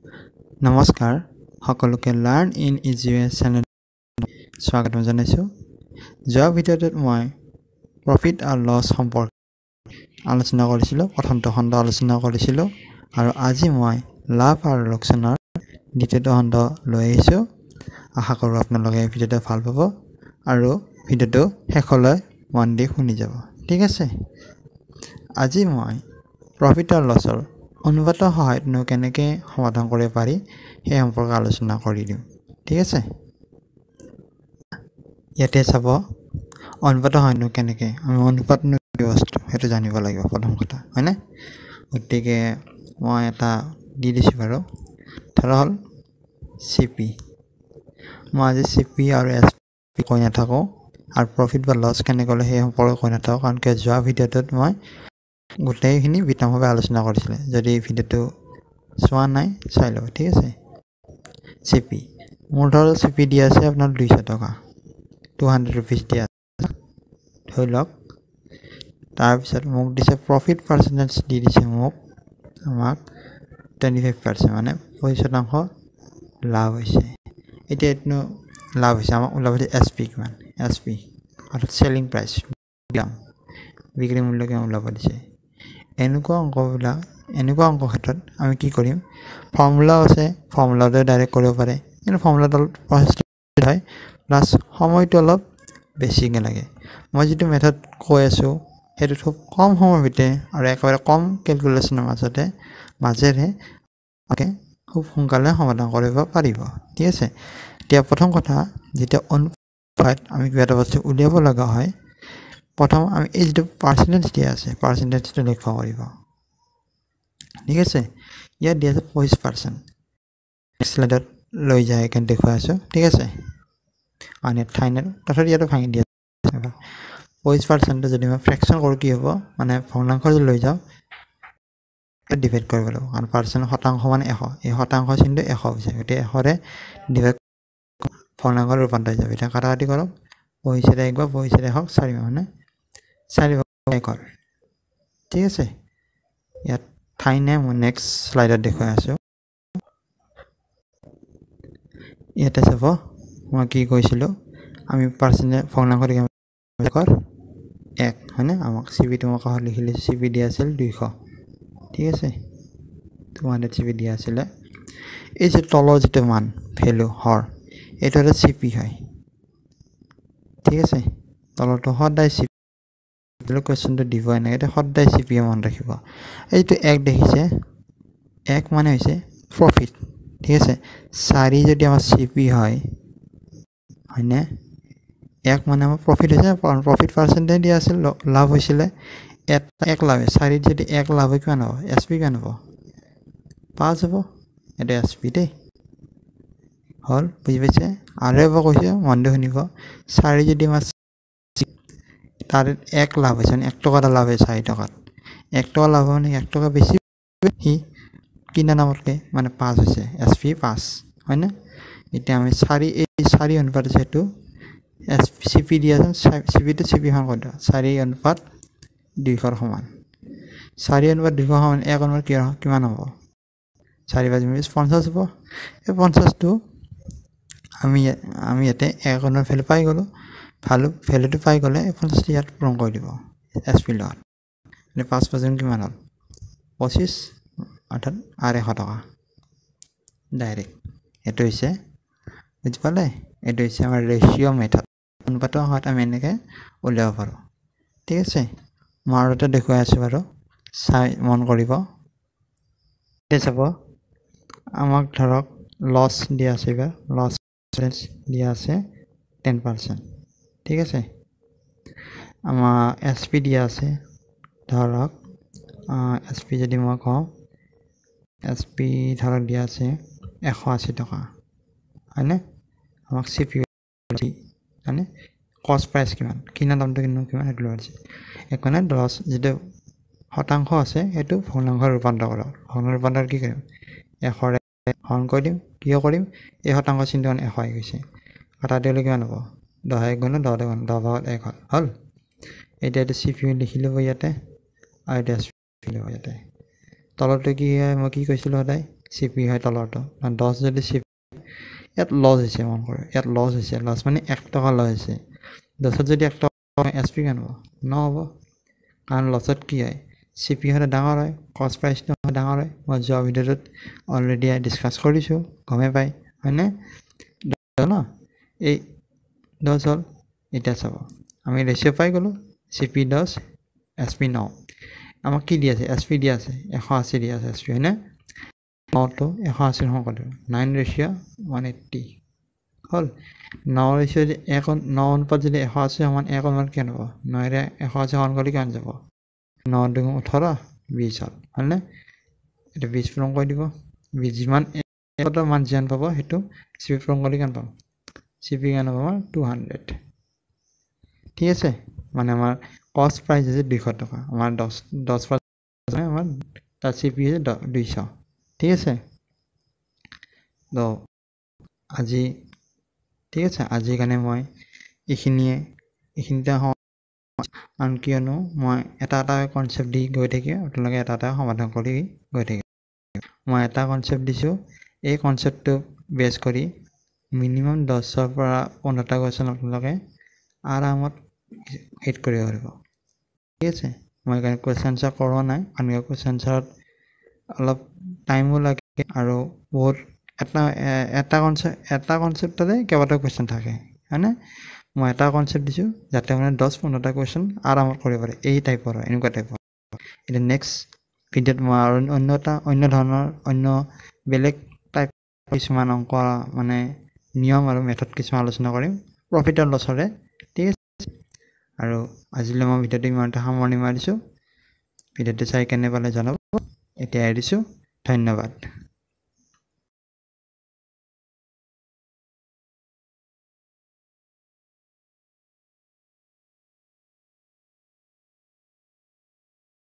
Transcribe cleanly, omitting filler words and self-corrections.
নমস্কাৰ সকলোকে learn in ইজিৱে channel স্বাগতম জনাইছোঁ। যোৱা ভিডিঅ'টোত মই প্ৰফিট আৰু লছ সম্পৰ্কে আলোচনা কৰিছিলোঁ, প্ৰথমটো খণ্ড আলোচনা কৰিছিলোঁ আৰু আজি মই লাভ আৰু লোকচানৰ দ্বিতীয়টো খণ্ড লৈ আহিছোঁ। আশা কৰোঁ আপোনালোকে এই ভিডিঅ'টো ভাল পাব আৰু ভিডিঅ'টো শেষলৈ মন দি শুনি যাব। ঠিক আছে, আজি মই প্ৰফিট আৰু লছৰ অনুপাতৰ সহায়তনো কেনেকৈ সমাধান কৰিব পাৰি সেই সম্পৰ্কে আলোচনা কৰি দিম। ঠিক আছে, ইয়াতে চাব অনুপাতৰ সহায়তনো কেনেকৈ, আমি অনুপাতনো কি বস্তু সেইটো জানিব লাগিব প্ৰথম কথা, হয়নে? গতিকে মই এটা দি দিছোঁ বাৰু, ধৰা হ'ল CP। মই আজি CP আৰু SP কৈ নাথাকোঁ আৰু প্ৰফিট বা লছ কেনেকৈ হ'লে সেই সম্পৰ্কে কৈ নাথাকোঁ, কাৰণ কিয় যোৱা ভিডিঅ'টোত মই গোটেইখিনি বিতংভাৱে আলোচনা কৰিছিলোঁ। যদি ভিডিঅ'টো চোৱা নাই চাই লওক। ঠিক আছে, CP মোৰ ধৰক CP দি আছে আপোনাৰ 200 টকা, 200 rupees দিয়া আছে ধৰি লওক। তাৰপিছত মোক দিছে প্ৰফিট পাৰ্চেণ্টেজ দি দিছে আমাক 25%, মানে 25% লাভ হৈছে। এতিয়া এইটো লাভ হৈছে, আমাক ওলাব হৈছে SP কিমান, SP অৰ্থাৎ চেলিং প্ৰাইচ, বিক্ৰী মূল্য কিমান ওলাব দিছে। এনেকুৱা অংক ক্ষেত্ৰত আমি কি কৰিম, ফৰ্মুলা আছে, ফৰ্মুলাতে ডাইৰেক্ট কৰিব পাৰে, কিন্তু ফৰ্মুলাটো প্ৰচেছটো হয় প্লাছ সময়টো অলপ বেছিকৈ লাগে। মই যিটো মেথড কৈ আছোঁ সেইটো খুব কম সময়ৰ ভিতৰতে আৰু একেবাৰে কম কেলকুলেশ্যনৰ মাজেৰে খুব সোনকালে সমাধান কৰিব পাৰিব। ঠিক আছে, এতিয়া প্ৰথম কথা, যেতিয়া অনুপাত আমি কিবা এটা বস্তু উলিয়াব লগা হয়, প্ৰথম আমি এই যিটো পাৰ্চেণ্টেজ দিয়া আছে পাৰ্চেণ্টেজটো লক্ষ্য কৰিব। ঠিক আছে, ইয়াত দিয়া আছে 25%। নেক্সট শ্লাইডত লৈ যায় এইকাৰণে দেখুৱাই আছোঁ। ঠিক আছে, আৰু ইয়াত ফাইনেল তথাপি ইয়াতো ভাঙি দিয়া 25%। যদি মই ফ্ৰেকশ্যন কৰোঁ কি হ'ব, মানে ভগ্নাংশ যদি লৈ যাওঁ ডিভাইড কৰিব লাগিব, কাৰণ পাৰ্চেণ্ট শতাংশ মানে 100, এই শতাংশ চিনটো 100 হৈছে, গতিকে 100ৰে ডিভাইড ভগ্নাংশত ৰূপান্তৰ হৈ যাব। এতিয়া কাটাকাটি কৰক, 25 1 বা 25 1 4 মানে 4 1 হ'ল। ঠিক আছে, ইয়াত ঠাই নাই, মই নেক্সট শ্লাইডত দেখুৱাই আছোঁ। ইয়াতে চাব মই কি কৈছিলোঁ, আমি পাৰ্চেণ্টেজ ভগ্নাংশ 1 হয়নে, আমাক CPটো মই কাষত লিখি লৈছোঁ, CP দিয়া আছিল 200। ঠিক আছে, 200 CP দিয়া আছিলে। এই যে তলৰ যিটো মান ভেলু হৰ, এইটো এটা CP হয়। ঠিক আছে, তলৰটো সদায় CP, কুৱেশ্যনটো দিব এনেকৈ সদায় CP মনত ৰাখিব। এইটো 1 দেখিছে, 1 মানে হৈছে প্ৰফিট। ঠিক আছে, 4 যদি আমাৰ CP হয়, হয়নে, 1 মানে আমাৰ প্ৰফিট হৈছে, প্ৰফিট পাৰ্চেণ্টেজ দিয়া আছিল, লাভ হৈছিলে 1 লাভ হয়। 4 যদি 1 লাভ হয় কিমান হ'ব, SP কিমান হ'ব, 5 হ'ব। এইটো SP দেই, হ'ল, বুজি পাইছে? আৰু এবাৰ কৈছোঁ, মন দি শুনিব, 4 যদি আমাৰ তাৰে 1 লাভ হৈছে, মানে 1 টকা এটা লাভ হয়, 4 টকাত 1 টকা লাভ হয়, মানে 1 টকা বেছি সি কিনা দামতকৈ, মানে 5 হৈছে, SP 5 হয়নে? এতিয়া আমি 4 অনুপাত আছে, সেইটো CP দি আছে, CPটো CPখন কৈ দিওঁ, 4 অনুপাত 200 সমান। 4 অনুপাত 200 সমান 1 অনুপাত কিমান হ'ব, 4 5 50 হ'ব। এই 50টো আমি ইয়াতে 1 অনুপাত ভেলু পাই গ'লোঁ, ভেলুটো পাই গ'লে 50টো ইয়াত পূৰণ কৰি দিব SP লগত। 5 5 কিমান হ'ল, 25, অৰ্থাৎ 100 টকা ডাইৰেক্ট। এইটো হৈছে, বুজি পালে, এইটো হৈছে আমাৰ ৰেচিঅ' মেথড। অনুপাতৰ সহায়ত আমি এনেকৈ উলিয়াব পাৰোঁ। ঠিক আছে, মই আৰু এটা দেখুৱাই আছোঁ বাৰু, চাই মন কৰিব। এতিয়া চাব, আমাক ধৰক লছ দিয়া আছে, এইবাৰ লছ দিয়া আছে 10%। ঠিক আছে, আমাৰ SP দিয়া আছে, ধৰক SP যদি মই কওঁ, SP ধৰক দিয়া আছে 180 টকা, হয়নে? আমাক CP মানে কষ্ট প্ৰাইচ কিমান, কিনা দামটো কিমান সেইটো লোৱা হৈছে। সেইকাৰণে লছ যিটো শতাংশ আছে সেইটো ভগ্নাংশত ৰূপান্তৰ কৰক। ভগ্নাংশ ৰূপান্তৰ কি কৰিম, 100ৰে হৰণ কৰি দিম, কিয় কৰিম, এই শতাংশ চিনটো মানে 100 হৈ গৈছে, কাটা দিলে কিমান হ'ব, 10 1 গুণ 10 গুণ 10 ভাগত 1 হ'ল। এতিয়া এইটো CP লিখি ল'ব ইয়াতে, আৰু এতিয়া SP লিখি ল'ব ইয়াতে। তলৰটো কি হয়, মই কি কৈছিলোঁ সদায়, CP হয় তলৰটো 10 যদি CP ইয়াত লছ হৈছে মন কৰে ইয়াত লছ হৈছে লছ মানে 1 টকা লছ হৈছে 10 যদি 1 টকা SP কেন হ'ব নহ'ব কাৰণ লছত কি হয় CP হ'লে ডাঙৰ হয় কষ্ট প্ৰাইচটো ডাঙৰ হয় মই যোৱা ভিডিঅ'টোত অলৰেডি ডিছকাছ কৰিছোঁ গমে পাই হয়নে ন এই 10 হ'ল এটা চাব আমি ৰেচিঅ' পাই গ'লো CP 10 SP 9 আমাক কি দি আছে SP দি আছে 180 দি আছে SP হয়নে 9টো 180 সমান কৰি 9 ৰেচিঅ' 180 হ'ল 9 ৰেচিঅ' যদি 9 অনুপাত যদি 180 সমান 1 অনুপাত কিমান হ'ব 9 ৰে 180 সমান কৰি কিমান যাব 9 2 18 20 হ'ল হয়নে এটা 20 পূৰণ কৰি দিব 20 যিমান এটা মান যিমান পাব সেইটো CP পূৰণ কৰি কিমান পাম CP কিমান হ'ব আমাৰ 200 ঠিক আছে মানে আমাৰ কষ্ট প্ৰাইচ হৈছে 200 টকা আমাৰ 10% আমাৰ তাৰ CP হৈছে 200 ঠিক আছে তো আজি ঠিক আছে আজিৰ কাৰণে মই এইখিনিতে কাৰণ কিয়নো মই এটা কনচেপ্ট দি গৈ থাকিম আপোনালোকে এটা সমাধান কৰি গৈ থাকিম মই এটা কনচেপ্ট দিছোঁ এই কনচেপ্টটো বেছ কৰি মিনিমাম 10ৰ পৰা 15টা কুৱেশ্যন আপোনালোকে আৰামত হিট কৰিব পাৰিব ঠিক আছে মই কাৰণে কুৱেশ্যন আনচাৰ কৰোৱা নাই কাৰণ কুৱেশ্যন আনচাৰত অলপ টাইমো লাগে আৰু বহুত এটা কনচেপ্টতে কেইবাটাও কুৱেশ্যন থাকে হয়নে মই এটা কনচেপ্ট দিছোঁ যাতে মানে 10-15টা কুৱেশ্যন আৰামত কৰিব পাৰে এই টাইপৰ হয় এনেকুৱা টাইপৰ এতিয়া নেক্সট ভিডিঅ'ত মই আৰু অন্য ধৰণৰ অন্য বেলেগ টাইপ কিছুমান অংক মানে নিয়ম আৰু মেথড কিছুমান আলোচনা কৰিম প্ৰফিট আৰু লছৰে ঠিক আছে আৰু আজিলৈ মই ভিডিঅ'টো ইমানতে সামৰণি মাৰিছোঁ ভিডিঅ'টো চাই কেনে পালে জনাব এতিয়া এৰিছোঁ ধন্যবাদ